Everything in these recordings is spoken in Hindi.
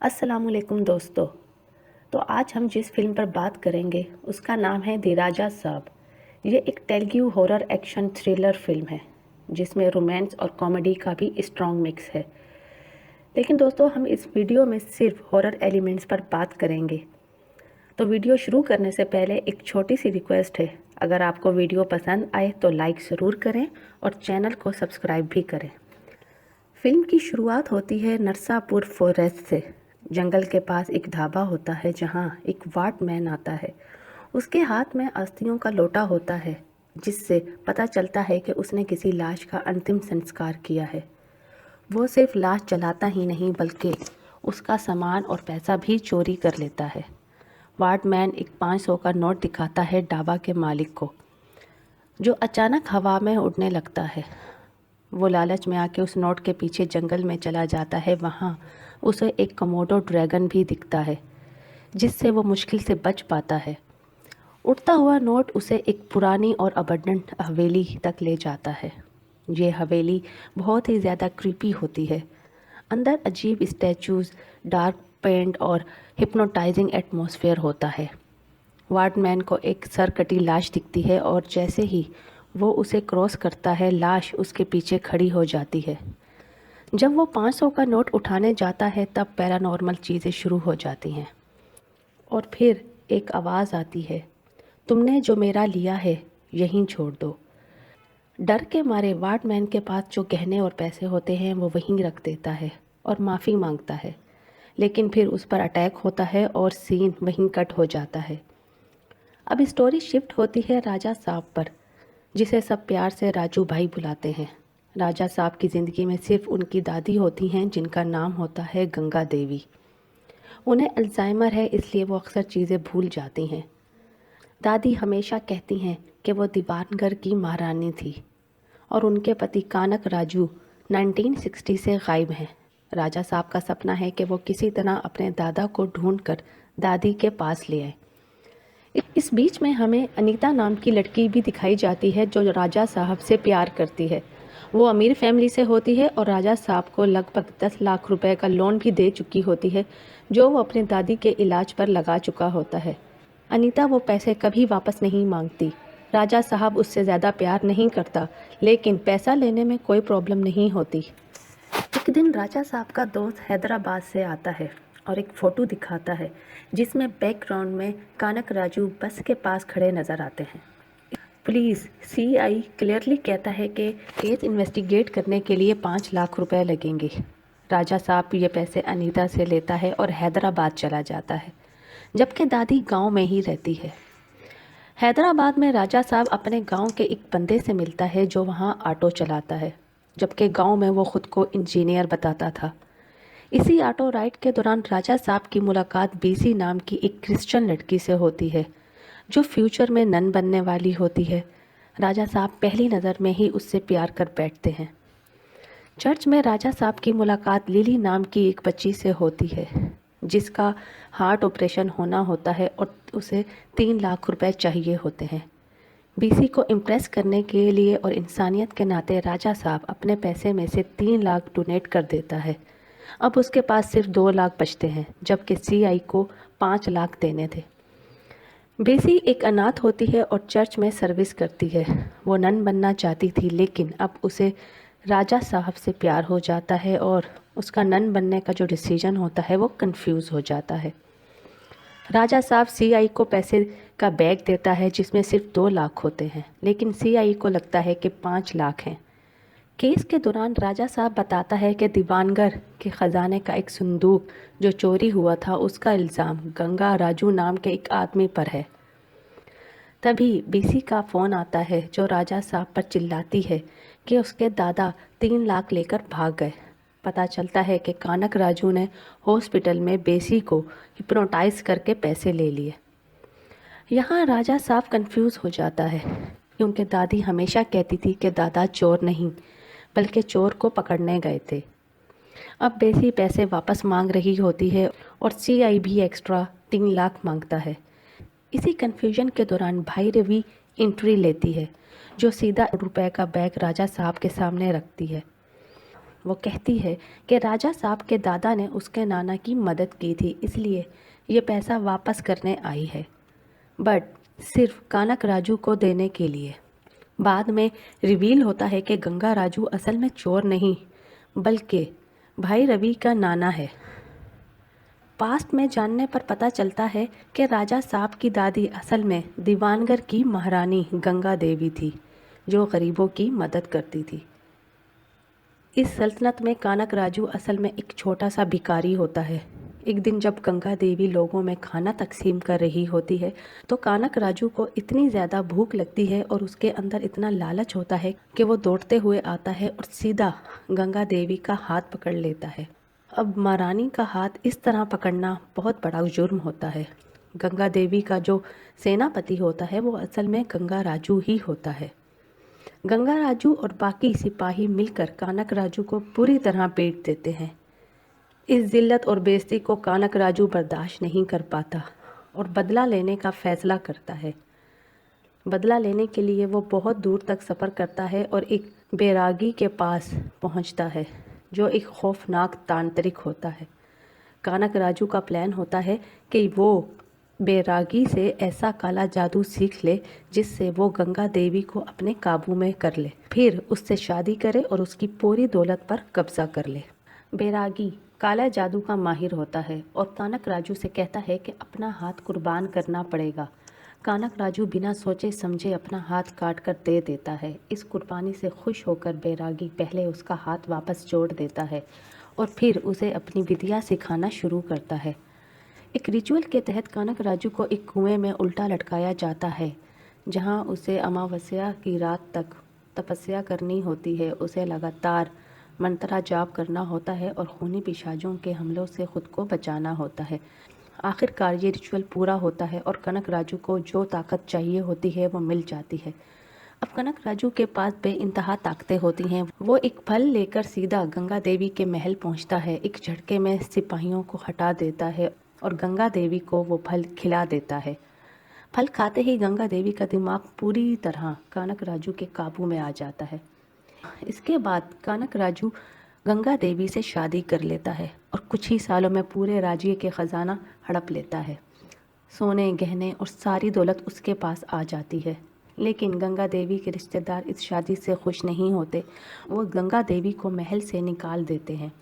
अस्सलामुअलैकुम दोस्तों। तो आज हम जिस फिल्म पर बात करेंगे उसका नाम है दी राजा साहब। ये एक Telugu horror action thriller film है जिसमें रोमांस और कॉमेडी का भी स्ट्रॉन्ग मिक्स है। लेकिन दोस्तों, हम इस वीडियो में सिर्फ हॉरर एलिमेंट्स पर बात करेंगे। तो वीडियो शुरू करने से पहले एक छोटी सी रिक्वेस्ट है, अगर आपको वीडियो पसंद आए तो लाइक ज़रूर करें और चैनल को सब्सक्राइब भी करें। फिल्म की शुरुआत होती है नरसापुर फॉरेस्ट से। जंगल के पास एक ढाबा होता है जहां एक वार्ड मैन आता है। उसके हाथ में अस्थियों का लोटा होता है, जिससे पता चलता है कि उसने किसी लाश का अंतिम संस्कार किया है। वो सिर्फ लाश जलाता ही नहीं बल्कि उसका सामान और पैसा भी चोरी कर लेता है। वार्ड मैन एक 500 का नोट दिखाता है ढाबा के मालिक को, जो अचानक हवा में उड़ने लगता है। वो लालच में आके उस नोट के पीछे जंगल में चला जाता है। वहाँ उसे एक कमोडो ड्रैगन भी दिखता है, जिससे वो मुश्किल से बच पाता है। उड़ता हुआ नोट उसे एक पुरानी और अबंडन्ड हवेली तक ले जाता है। ये हवेली बहुत ही ज़्यादा क्रीपी होती है। अंदर अजीब स्टैचूज़, डार्क पेंट और हिप्नोटाइजिंग एटमॉस्फेयर होता है। वार्डमैन को एक सरकटी लाश दिखती है और जैसे ही वो उसे क्रॉस करता है, लाश उसके पीछे खड़ी हो जाती है। जब वो 500 का नोट उठाने जाता है तब पैरानॉर्मल चीज़ें शुरू हो जाती हैं और फिर एक आवाज़ आती है, तुमने जो मेरा लिया है यहीं छोड़ दो। डर के मारे वार्डमैन के पास जो गहने और पैसे होते हैं वो वहीं रख देता है और माफ़ी मांगता है, लेकिन फिर उस पर अटैक होता है और सीन वहीं कट हो जाता है। अब स्टोरी शिफ्ट होती है राजा साहब पर, जिसे सब प्यार से राजू भाई बुलाते हैं। राजा साहब की ज़िंदगी में सिर्फ उनकी दादी होती हैं, जिनका नाम होता है गंगा देवी। उन्हें अल्जाइमर है, इसलिए वो अक्सर चीज़ें भूल जाती हैं। दादी हमेशा कहती हैं कि वो दीवानगढ़ की महारानी थी और उनके पति कानक राजू 1960 से गायब हैं। राजा साहब का सपना है कि वो किसी तरह अपने दादा को ढूंढकर दादी के पास ले आए। इस बीच में हमें अनीता नाम की लड़की भी दिखाई जाती है जो राजा साहब से प्यार करती है। वो अमीर फैमिली से होती है और राजा साहब को लगभग 10 लाख रुपए का लोन भी दे चुकी होती है, जो वो अपनी दादी के इलाज पर लगा चुका होता है। अनीता वो पैसे कभी वापस नहीं मांगती। राजा साहब उससे ज़्यादा प्यार नहीं करता, लेकिन पैसा लेने में कोई प्रॉब्लम नहीं होती। एक दिन राजा साहब का दोस्त हैदराबाद से आता है और एक फ़ोटो दिखाता है जिसमें बैकग्राउंड में कानक राजू बस के पास खड़े नज़र आते हैं। पुलिस सीआई क्लियरली कहता है कि केस इन्वेस्टिगेट करने के लिए 5 लाख रुपए लगेंगे। राजा साहब ये पैसे अनीता से लेता है और हैदराबाद चला जाता है, जबकि दादी गांव में ही रहती है। हैदराबाद में राजा साहब अपने गांव के एक बंदे से मिलता है जो वहां ऑटो चलाता है, जबकि गांव में वो खुद को इंजीनियर बताता था। इसी ऑटो राइड के दौरान राजा साहब की मुलाकात बीसी नाम की एक क्रिश्चियन लड़की से होती है, जो फ्यूचर में नन बनने वाली होती है। राजा साहब पहली नज़र में ही उससे प्यार कर बैठते हैं। चर्च में राजा साहब की मुलाकात लिली नाम की एक बच्ची से होती है, जिसका हार्ट ऑपरेशन होना होता है और उसे 3 लाख रुपए चाहिए होते हैं। बीसी को इम्प्रेस करने के लिए और इंसानियत के नाते राजा साहब अपने पैसे में से 3 लाख डोनेट कर देता है। अब उसके पास सिर्फ 2 लाख बचते हैं, जबकि सीआई को 5 लाख देने थे। बेसी एक अनाथ होती है और चर्च में सर्विस करती है। वो नन बनना चाहती थी, लेकिन अब उसे राजा साहब से प्यार हो जाता है और उसका नन बनने का जो डिसीजन होता है वो कंफ्यूज हो जाता है। राजा साहब सीआई को पैसे का बैग देता है जिसमें सिर्फ 2 लाख होते हैं, लेकिन सीआई को लगता है कि 5 लाख हैं। केस के दौरान राजा साहब बताता है कि दीवानगढ़ के ख़जाने का एक संदूक जो चोरी हुआ था, उसका इल्ज़ाम गंगा राजू नाम के एक आदमी पर है। तभी बीसी का फ़ोन आता है जो राजा साहब पर चिल्लाती है कि उसके दादा 3 लाख लेकर भाग गए। पता चलता है कि कानक राजू ने हॉस्पिटल में बेसी को हिप्नोटाइज करके पैसे ले लिए। यहाँ राजा साहब कंफ्यूज हो जाता है, क्योंकि दादी हमेशा कहती थी कि दादा चोर नहीं बल्कि चोर को पकड़ने गए थे। अब बेसी पैसे वापस मांग रही होती है और सीआई भी एक्स्ट्रा 3 लाख मांगता है। इसी कन्फ्यूजन के दौरान भाई रवि एंट्री लेती है, जो सीधा रुपए का बैग राजा साहब के सामने रखती है। वो कहती है कि राजा साहब के दादा ने उसके नाना की मदद की थी, इसलिए ये पैसा वापस करने आई है, बट सिर्फ कानक राजू को देने के लिए। बाद में रिवील होता है कि गंगा राजू असल में चोर नहीं बल्कि भाई रवि का नाना है। पास्ट में जानने पर पता चलता है कि राजा साहब की दादी असल में दीवानगर की महारानी गंगा देवी थी, जो गरीबों की मदद करती थी। इस सल्तनत में कानक राजू असल में एक छोटा सा भिखारी होता है। एक दिन जब गंगा देवी लोगों में खाना तकसीम कर रही होती है तो कानक राजू को इतनी ज़्यादा भूख लगती है और उसके अंदर इतना लालच होता है कि वो दौड़ते हुए आता है और सीधा गंगा देवी का हाथ पकड़ लेता है। अब महारानी का हाथ इस तरह पकड़ना बहुत बड़ा जुर्म होता है। गंगा देवी का जो सेनापति होता है वो असल में गंगा राजू ही होता है। गंगा राजू और बाकी सिपाही मिलकर कानक राजू को पूरी तरह पीट देते हैं। इस जिल्लत और बेइज्जती को कानक राजू बर्दाश्त नहीं कर पाता और बदला लेने का फैसला करता है। बदला लेने के लिए वो बहुत दूर तक सफ़र करता है और एक बैरागी के पास पहुंचता है, जो एक खौफनाक तांत्रिक होता है। कानक राजू का प्लान होता है कि वो बैरागी से ऐसा काला जादू सीख ले जिससे वो गंगा देवी को अपने काबू में कर ले, फिर उससे शादी करे और उसकी पूरी दौलत पर कब्जा कर ले। बैरागी काला जादू का माहिर होता है और कानक राजू से कहता है कि अपना हाथ कुर्बान करना पड़ेगा। कानक राजू बिना सोचे समझे अपना हाथ काट कर दे देता है। इस कुर्बानी से खुश होकर बैरागी पहले उसका हाथ वापस जोड़ देता है और फिर उसे अपनी विद्या सिखाना शुरू करता है। एक रिचुअल के तहत कानक राजू को एक कुएं में उल्टा लटकाया जाता है, जहां उसे अमावस्या की रात तक तपस्या करनी होती है। उसे लगातार मंत्रा जाप करना होता है और खूनी पिशाचों के हमलों से खुद को बचाना होता है। आखिरकार ये रिचुअल पूरा होता है और कनक राजू को जो ताकत चाहिए होती है वो मिल जाती है। अब कनक राजू के पास बेइंतहा ताकतें होती हैं। वो एक फल लेकर सीधा गंगा देवी के महल पहुंचता है, एक झटके में सिपाहियों को हटा देता है और गंगा देवी को वो फल खिला देता है। फल खाते ही गंगा देवी का दिमाग पूरी तरह कानक राजू के काबू में आ जाता है। इसके बाद कानक राजू गंगा देवी से शादी कर लेता है और कुछ ही सालों में पूरे राज्य के खजाना हड़प लेता है। सोने, गहने और सारी दौलत उसके पास आ जाती है। लेकिन गंगा देवी के रिश्तेदार इस शादी से खुश नहीं होते। वो गंगा देवी को महल से निकाल देते हैं।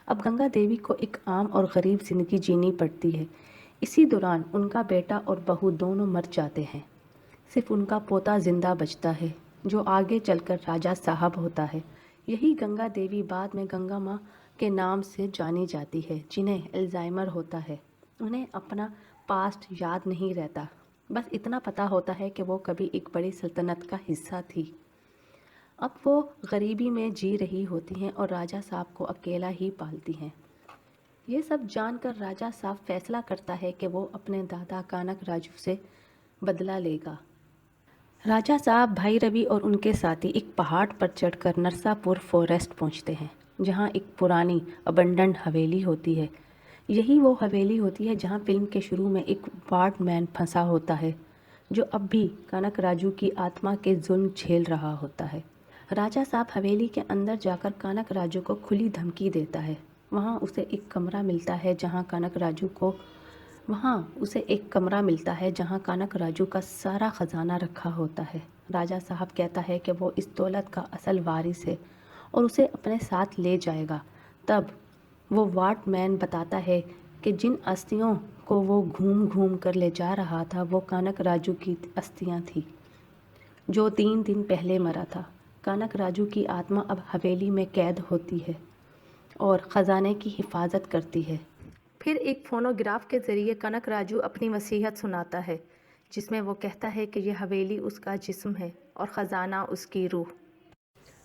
अब गंगा देवी को एक आम और गरीब जिंदगी जीनी पड़ती है। इसी दौरान उनका बेटा और बहू दोनों मर जाते हैं। सिर्फ उनका पोता जिंदा बचता है, जो आगे चलकर राजा साहब होता है। यही गंगा देवी बाद में गंगा माँ के नाम से जानी जाती है, जिन्हें अल्जाइमर होता है। उन्हें अपना पास्ट याद नहीं रहता, बस इतना पता होता है कि वो कभी एक बड़ी सल्तनत का हिस्सा थी। अब वो गरीबी में जी रही होती हैं और राजा साहब को अकेला ही पालती हैं। ये सब जानकर राजा साहब फैसला करता है कि वो अपने दादा कानक राजू से बदला लेगा। राजा साहब, भाई रवि और उनके साथी एक पहाड़ पर चढ़कर नरसापुर फॉरेस्ट पहुंचते हैं, जहां एक पुरानी अबंडन्ड हवेली होती है। यही वो हवेली होती है जहां फिल्म के शुरू में एक वार्डमैन फंसा होता है, जो अब भी कनक राजू की आत्मा के जुल्म झेल रहा होता है। राजा साहब हवेली के अंदर जाकर कनक राजू को खुली धमकी देता है। वहाँ उसे एक कमरा मिलता है जहाँ कनक राजू का सारा ख़जाना रखा होता है। राजा साहब कहता है कि वो इस दौलत का असल वारिस है और उसे अपने साथ ले जाएगा। तब वो वार्डमैन बताता है कि जिन अस्थियों को वो घूम घूम कर ले जा रहा था वो कनक राजू की अस्थियाँ थी, जो 3 दिन पहले मरा था। कनक राजू की आत्मा अब हवेली में कैद होती है और ख़जाने की हिफाजत करती है। फिर एक फ़ोनोग्राफ के ज़रिए कनक राजू अपनी वसीयत सुनाता है, जिसमें वो कहता है कि यह हवेली उसका जिस्म है और ख़जाना उसकी रूह।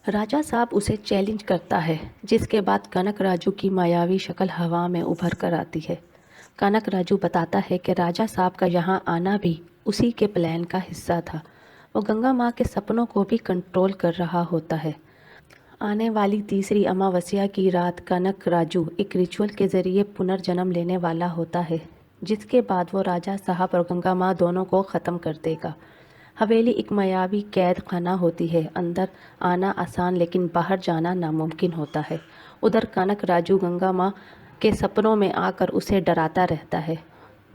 राजा साहब उसे चैलेंज करता है, जिसके बाद कनक राजू की मायावी शक्ल हवा में उभर कर आती है। कनक राजू बताता है कि राजा साहब का यहाँ आना भी उसी के प्लान का हिस्सा था। वो गंगा माँ के सपनों को भी कंट्रोल कर रहा होता है। आने वाली तीसरी अमावस्या की रात कनक राजू एक रिचुअल के ज़रिए पुनर्जन्म लेने वाला होता है, जिसके बाद वो राजा साहब और गंगा माँ दोनों को ख़त्म कर देगा। हवेली एक मायावी कैद खाना होती है। अंदर आना आसान लेकिन बाहर जाना नामुमकिन होता है। उधर कनक राजू गंगा माँ के सपनों में आकर उसे डराता रहता है।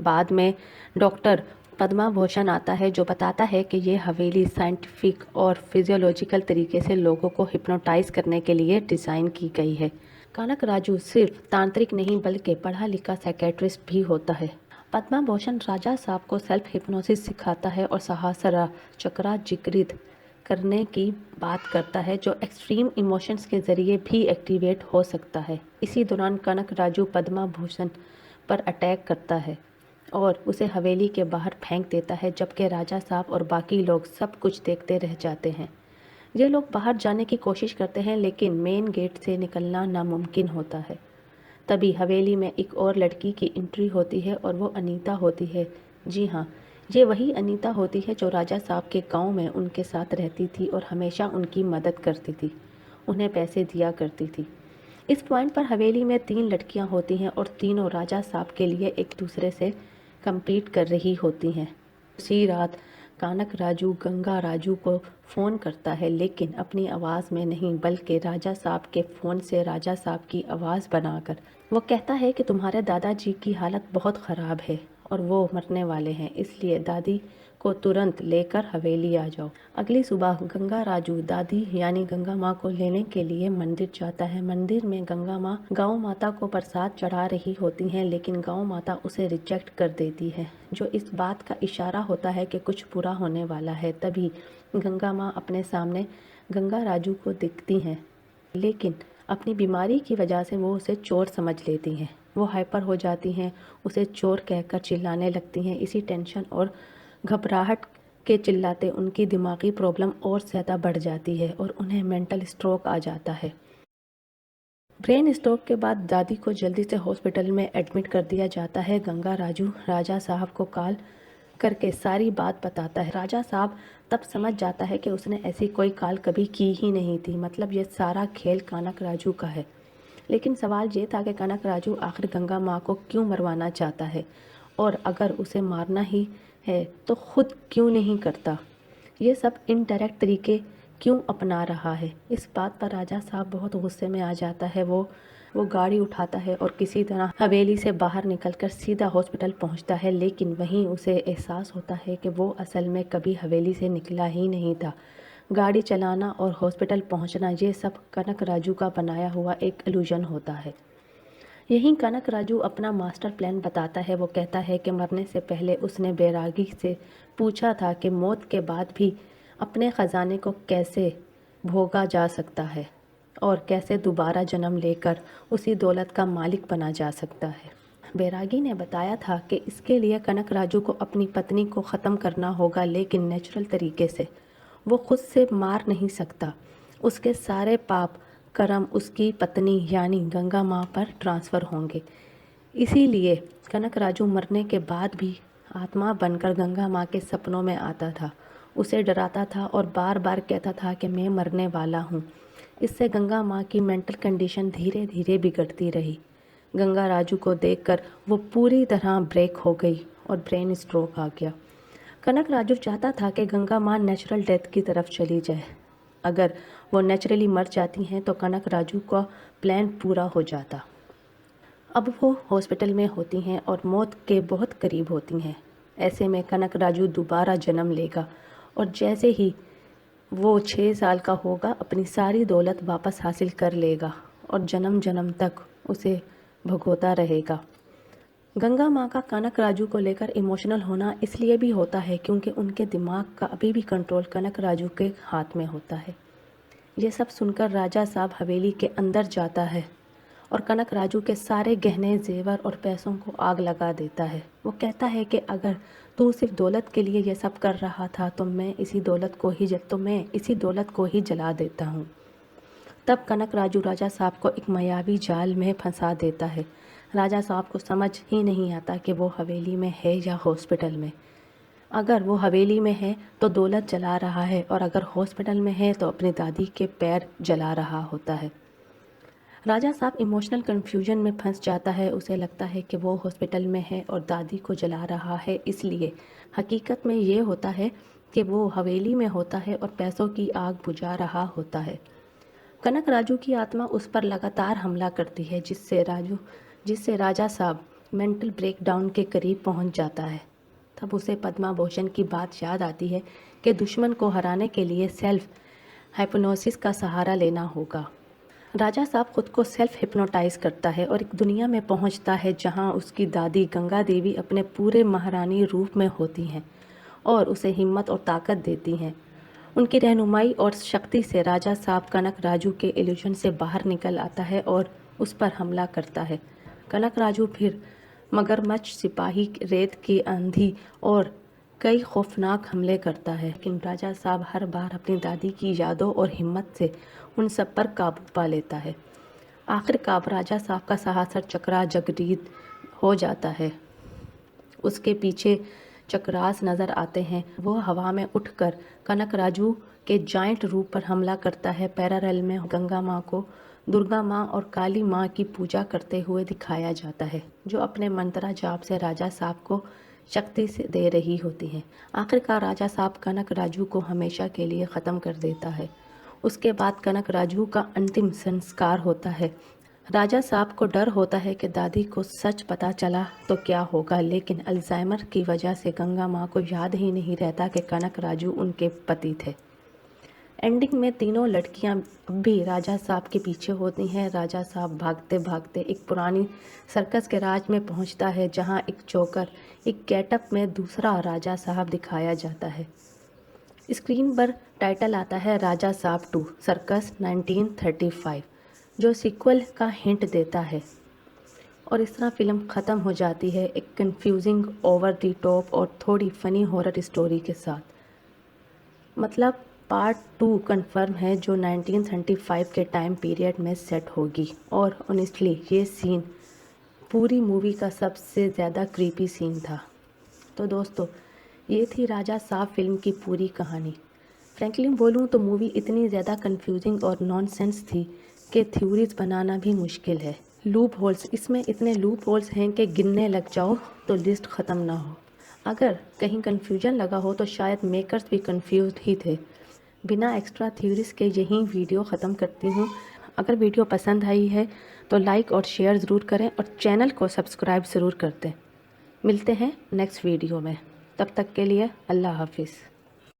बाद में डॉक्टर पद्मा भूषण आता है जो बताता है कि ये हवेली साइंटिफिक और फिजियोलॉजिकल तरीके से लोगों को हिप्नोटाइज करने के लिए डिज़ाइन की गई है। कनक राजू सिर्फ तांत्रिक नहीं बल्कि पढ़ा लिखा साइकेट्रिस्ट भी होता है। पद्मा भूषण राजा साहब को सेल्फ हिप्नोसिस सिखाता है और सहासरा चक्रा जिक्रित करने की बात करता है जो एक्सट्रीम इमोशंस के ज़रिए भी एक्टिवेट हो सकता है। इसी दौरान कनक राजू पद्मा भूषण पर अटैक करता है और उसे हवेली के बाहर फेंक देता है, जबकि राजा साहब और बाकी लोग सब कुछ देखते रह जाते हैं। ये लोग बाहर जाने की कोशिश करते हैं लेकिन मेन गेट से निकलना नामुमकिन होता है। तभी हवेली में एक और लड़की की एंट्री होती है और वो अनीता होती है। जी हाँ, ये वही अनीता होती है जो राजा साहब के गांव में उनके साथ रहती थी और हमेशा उनकी मदद करती थी, उन्हें पैसे दिया करती थी। इस पॉइंट पर हवेली में 3 लड़कियां होती हैं और तीनों राजा साहब के लिए एक दूसरे से कम्पीट कर रही होती हैं। उसी रात कनक राजू गंगा राजू को फ़ोन करता है, लेकिन अपनी आवाज़ में नहीं बल्कि राजा साहब के फ़ोन से राजा साहब की आवाज़ बनाकर वो कहता है कि तुम्हारे दादाजी की हालत बहुत ख़राब है और वो मरने वाले हैं, इसलिए दादी को तुरंत लेकर हवेली आ जाओ। अगली सुबह गंगा राजू दादी यानी गंगा माँ को लेने के लिए मंदिर जाता है। मंदिर में गंगा माँ गौ माता को प्रसाद चढ़ा रही होती हैं, लेकिन गौ माता उसे रिजेक्ट कर देती है, जो इस बात का इशारा होता है कि कुछ बुरा होने वाला है। तभी गंगा माँ अपने सामने गंगा राजू को दिखती हैं, लेकिन अपनी बीमारी की वजह से वो उसे चोर समझ लेती हैं। वो हाइपर हो जाती हैं, उसे चोर कहकर चिल्लाने लगती हैं। इसी टेंशन और घबराहट के चिल्लाते उनकी दिमागी प्रॉब्लम और ज़्यादा बढ़ जाती है और उन्हें मेंटल स्ट्रोक आ जाता है। ब्रेन स्ट्रोक के बाद दादी को जल्दी से हॉस्पिटल में एडमिट कर दिया जाता है। गंगा राजू राजा साहब को कॉल करके सारी बात बताता है। राजा साहब तब समझ जाता है कि उसने ऐसी कोई कॉल कभी की ही नहीं थी, मतलब ये सारा खेल कनक राजू का है। लेकिन सवाल ये था कि कनक राजू आखिर गंगा माँ को क्यों मरवाना चाहता है, और अगर उसे मारना ही है तो खुद क्यों नहीं करता, ये सब इनडायरेक्ट तरीके क्यों अपना रहा है। इस बात पर राजा साहब बहुत गुस्से में आ जाता है। वो गाड़ी उठाता है और किसी तरह हवेली से बाहर निकलकर सीधा हॉस्पिटल पहुंचता है, लेकिन वहीं उसे एहसास होता है कि वो असल में कभी हवेली से निकला ही नहीं था। गाड़ी चलाना और हॉस्पिटल पहुंचना ये सब कनक राजू का बनाया हुआ एक इल्यूजन होता है। यहीं कनक राजू अपना मास्टर प्लान बताता है। वो कहता है कि मरने से पहले उसने बैरागी से पूछा था कि मौत के बाद भी अपने ख़जाने को कैसे भोगा जा सकता है और कैसे दोबारा जन्म लेकर उसी दौलत का मालिक बना जा सकता है। बैरागी ने बताया था कि इसके लिए कनक राजू को अपनी पत्नी को ख़त्म करना होगा, लेकिन नेचुरल तरीके से। वो खुद से मार नहीं सकता। उसके सारे पाप कर्म उसकी पत्नी यानी गंगा माँ पर ट्रांसफ़र होंगे। इसीलिए कनक राजू मरने के बाद भी आत्मा बनकर गंगा माँ के सपनों में आता था, उसे डराता था और बार बार कहता था कि मैं मरने वाला हूँ। इससे गंगा माँ की मेंटल कंडीशन धीरे धीरे बिगड़ती रही। गंगा राजू को देखकर वो पूरी तरह ब्रेक हो गई और ब्रेन स्ट्रोक आ गया। कनक राजू चाहता था कि गंगा माँ नेचुरल डेथ की तरफ चली जाए। अगर वो नेचुरली मर जाती हैं तो कनक राजू का प्लान पूरा हो जाता। अब वो हॉस्पिटल में होती हैं और मौत के बहुत करीब होती हैं। ऐसे में कनक राजू दोबारा जन्म लेगा और जैसे ही वो 6 साल का होगा अपनी सारी दौलत वापस हासिल कर लेगा और जन्म जन्म तक उसे भुगोता रहेगा। गंगा माँ का कनक राजू को लेकर इमोशनल होना इसलिए भी होता है क्योंकि उनके दिमाग का अभी भी कंट्रोल कनक राजू के हाथ में होता है। ये सब सुनकर राजा साहब हवेली के अंदर जाता है और कनक राजू के सारे गहने जेवर और पैसों को आग लगा देता है। वो कहता है कि अगर तू सिर्फ दौलत के लिए ये सब कर रहा था तो मैं इसी दौलत को ही जला देता हूँ। तब कनक राजू राजा साहब को एक मायावी जाल में फंसा देता है। राजा साहब को समझ ही नहीं आता कि वो हवेली में है या हॉस्पिटल में। अगर वो हवेली में है तो दौलत जला रहा है और अगर हॉस्पिटल में है तो अपनी दादी के पैर जला रहा होता है। राजा साहब इमोशनल कन्फ्यूजन में फंस जाता है। उसे लगता है कि वो हॉस्पिटल में है और दादी को जला रहा है, इसलिए हकीकत में ये होता है कि वो हवेली में होता है और पैसों की आग बुझा रहा होता है। कनक राजू की आत्मा उस पर लगातार हमला करती है, जिससे राजा साहब मेंटल ब्रेकडाउन के करीब पहुंच जाता है। तब उसे पद्मा भूषण की बात याद आती है कि दुश्मन को हराने के लिए सेल्फ हाइप्नोसिस का सहारा लेना होगा। राजा साहब खुद को सेल्फ हिप्नोटाइज करता है और एक दुनिया में पहुंचता है जहां उसकी दादी गंगा देवी अपने पूरे महारानी रूप में होती हैं और उसे हिम्मत और ताकत देती हैं। उनकी रहनुमाई और शक्ति से राजा साहब कनक राजू के इल्यूजन से बाहर निकल आता है और उस पर हमला करता है। कनक राजू फिर मगरमच्छ, सिपाही, रेत की आंधी और कई खौफनाक हमले करता है, लेकिन राजा साहब हर बार अपनी दादी की यादों और हिम्मत से उन सब पर काबू पा लेता है। आखिरकार राजा साहब का साहस चक्रा जगरीद हो जाता है। उसके पीछे चक्रास नज़र आते हैं। वो हवा में उठकर कनक राजू के जाइंट रूप पर हमला करता है। पैरारेल में गंगा माँ को दुर्गा माँ और काली माँ की पूजा करते हुए दिखाया जाता है, जो अपने मंत्रा जाप से राजा साहब को शक्ति से दे रही होती हैं। आखिरकार राजा साहब कनक राजू को हमेशा के लिए ख़त्म कर देता है। उसके बाद कनक राजू का अंतिम संस्कार होता है। राजा साहब को डर होता है कि दादी को सच पता चला तो क्या होगा, लेकिन अल्जाइमर की वजह से गंगा माँ को याद ही नहीं रहता कि कनक राजू उनके पति थे। एंडिंग में तीनों लड़कियां अब भी राजा साहब के पीछे होती हैं। राजा साहब भागते भागते एक पुरानी सर्कस के राज में पहुंचता है, जहां एक जोकर, एक गेटअप में दूसरा राजा साहब दिखाया जाता है। स्क्रीन पर टाइटल आता है राजा साहब 2 सर्कस 1935, जो सीक्वल का हिंट देता है। और इस तरह फिल्म ख़त्म हो जाती है एक कंफ्यूजिंग, ओवर दी टॉप और थोड़ी फनी हॉरर स्टोरी के साथ। मतलब पार्ट 2 कंफर्म है, जो 1935 के टाइम पीरियड में सेट होगी। और ऑनेस्टली ये सीन पूरी मूवी का सबसे ज़्यादा क्रीपी सीन था। तो दोस्तों, ये थी राजा साहब फिल्म की पूरी कहानी। फ्रैंकली बोलूँ तो मूवी इतनी ज़्यादा कंफ्यूजिंग और नॉनसेंस थी कि थ्योरीज बनाना भी मुश्किल है। लूप होल्स, इसमें इतने लूप होल्स हैं कि गिनने लग जाओ तो लिस्ट ख़त्म ना हो। अगर कहीं कन्फ्यूजन लगा हो तो शायद मेकर्स भी कंफ्यूज ही थे। बिना एक्स्ट्रा थ्योरीज के यहीं वीडियो ख़त्म करती हूँ। अगर वीडियो पसंद आई है तो लाइक और शेयर ज़रूर करें और चैनल को सब्सक्राइब ज़रूर कर दें। मिलते हैं नेक्स्ट वीडियो में, तब तक के लिए अल्लाह हाफिज़।